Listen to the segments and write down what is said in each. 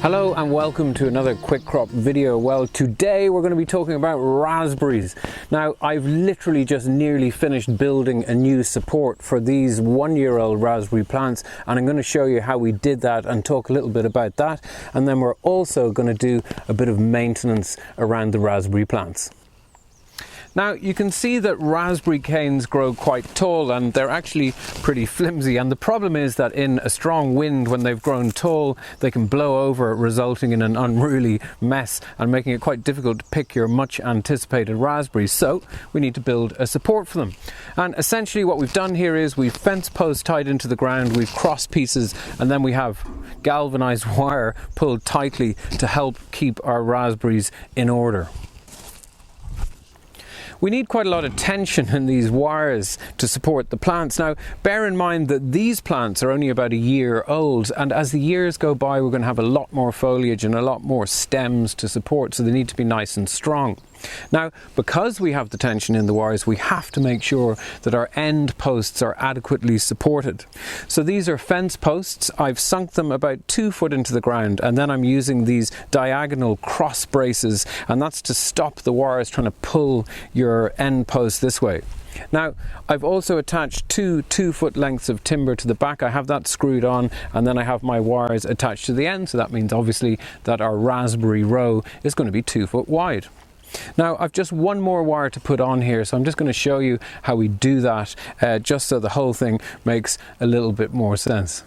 Hello and welcome to another quick crop video. Well, today we're going to be talking about raspberries. Now, I've literally just nearly finished building a new support for these 1-year-old raspberry plants, and I'm going to show you how we did that and talk a little bit about that. And then we're also going to do a bit of maintenance around the raspberry plants. Now, you can see that raspberry canes grow quite tall and they're actually pretty flimsy, and the problem is that in a strong wind, when they've grown tall, they can blow over, resulting in an unruly mess and making it quite difficult to pick your much anticipated raspberries. So we need to build a support for them, and essentially what we've done here is we've fence posts tied into the ground, we've cross pieces, and then we have galvanized wire pulled tightly to help keep our raspberries in order. We need quite a lot of tension in these wires to support the plants. Now, bear in mind that these plants are only about a year old, and as the years go by, we're going to have a lot more foliage and a lot more stems to support, so they need to be nice and strong. Now, because we have the tension in the wires, we have to make sure that our end posts are adequately supported. So these are fence posts. I've sunk them about 2 foot into the ground, and then I'm using these diagonal cross braces, and that's to stop the wires trying to pull your end post this way. Now, I've also attached two 2-foot lengths of timber to the back. I have that screwed on, and then I have my wires attached to the end, so that means obviously that our raspberry row is going to be 2 foot wide. Now, I've just one more wire to put on here, so I'm just going to show you how we do that, just so the whole thing makes a little bit more sense.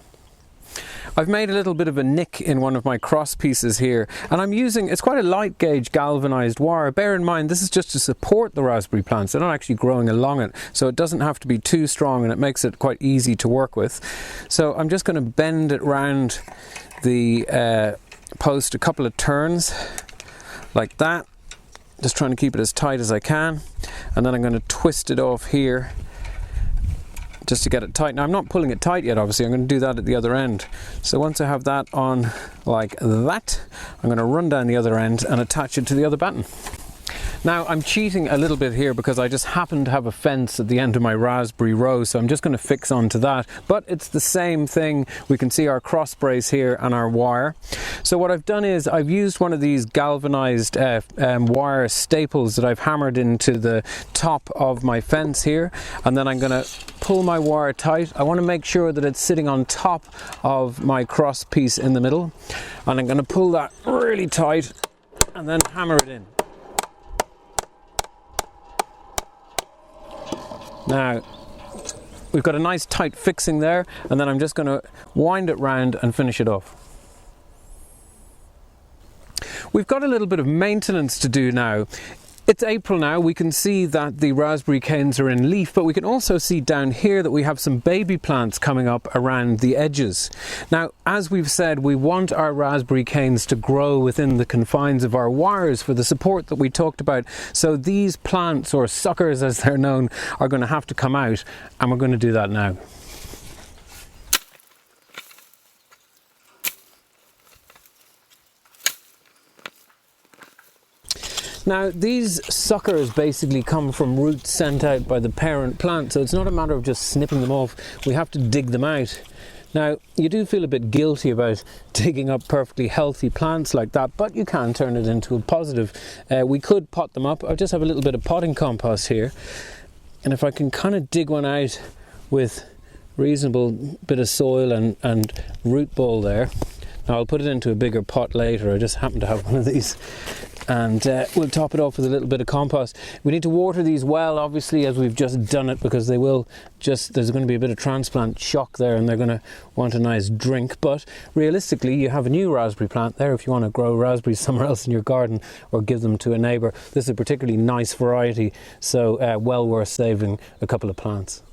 I've made a little bit of a nick in one of my cross pieces here, and I'm using, it's quite a light gauge galvanized wire. Bear in mind, this is just to support the raspberry plants. They're not actually growing along it, so it doesn't have to be too strong, and it makes it quite easy to work with. So I'm just going to bend it round the post a couple of turns like that. Just trying to keep it as tight as I can, and then I'm going to twist it off here just to get it tight. Now, I'm not pulling it tight yet, obviously. I'm going to do that at the other end. So once I have that on like that, I'm going to run down the other end and attach it to the other baton. Now, I'm cheating a little bit here because I just happen to have a fence at the end of my raspberry row, so I'm just going to fix onto that, but it's the same thing. We can see our cross brace here and our wire. So what I've done is I've used one of these galvanized wire staples that I've hammered into the top of my fence here, and then I'm going to pull my wire tight. I want to make sure that it's sitting on top of my cross piece in the middle, and I'm going to pull that really tight and then hammer it in. Now, we've got a nice tight fixing there, and then I'm just going to wind it round and finish it off. We've got a little bit of maintenance to do now. It's April now. We can see that the raspberry canes are in leaf, but we can also see down here that we have some baby plants coming up around the edges. Now, as we've said, we want our raspberry canes to grow within the confines of our wires for the support that we talked about. So these plants, or suckers as they're known, are going to have to come out, and we're going to do that now. Now, these suckers basically come from roots sent out by the parent plant, so it's not a matter of just snipping them off. We have to dig them out. Now, you do feel a bit guilty about digging up perfectly healthy plants like that, but you can turn it into a positive. We could pot them up. I just have a little bit of potting compost here, and if I can kind of dig one out with reasonable bit of soil and root ball there. Now, I'll put it into a bigger pot later. I just happen to have one of these. And we'll top it off with a little bit of compost. We need to water these well, obviously, as we've just done it, because they will just, there's going to be a bit of transplant shock there, and they're going to want a nice drink. But realistically, you have a new raspberry plant there if you want to grow raspberries somewhere else in your garden or give them to a neighbour. This is a particularly nice variety, so well worth saving a couple of plants.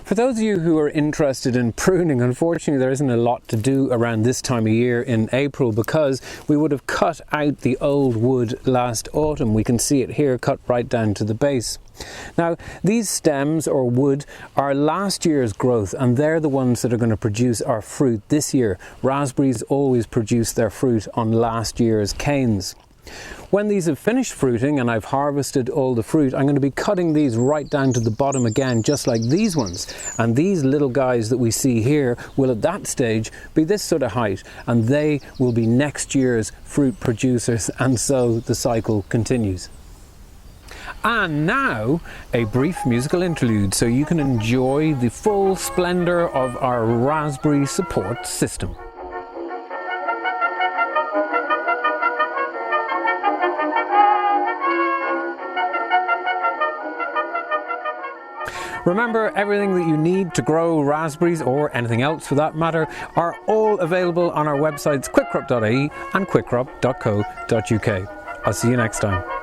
For those of you who are interested in pruning, unfortunately there isn't a lot to do around this time of year in April, because we would have cut out the old wood last autumn. We can see it here cut right down to the base. Now, these stems or wood are last year's growth, and they're the ones that are going to produce our fruit this year. Raspberries always produce their fruit on last year's canes. When these have finished fruiting and I've harvested all the fruit, I'm going to be cutting these right down to the bottom again, just like these ones. And these little guys that we see here will at that stage be this sort of height, and they will be next year's fruit producers, and so the cycle continues. And now, a brief musical interlude so you can enjoy the full splendour of our raspberry support system. Remember, everything that you need to grow raspberries, or anything else for that matter, are all available on our websites quickcrop.ie and quickcrop.co.uk. I'll see you next time.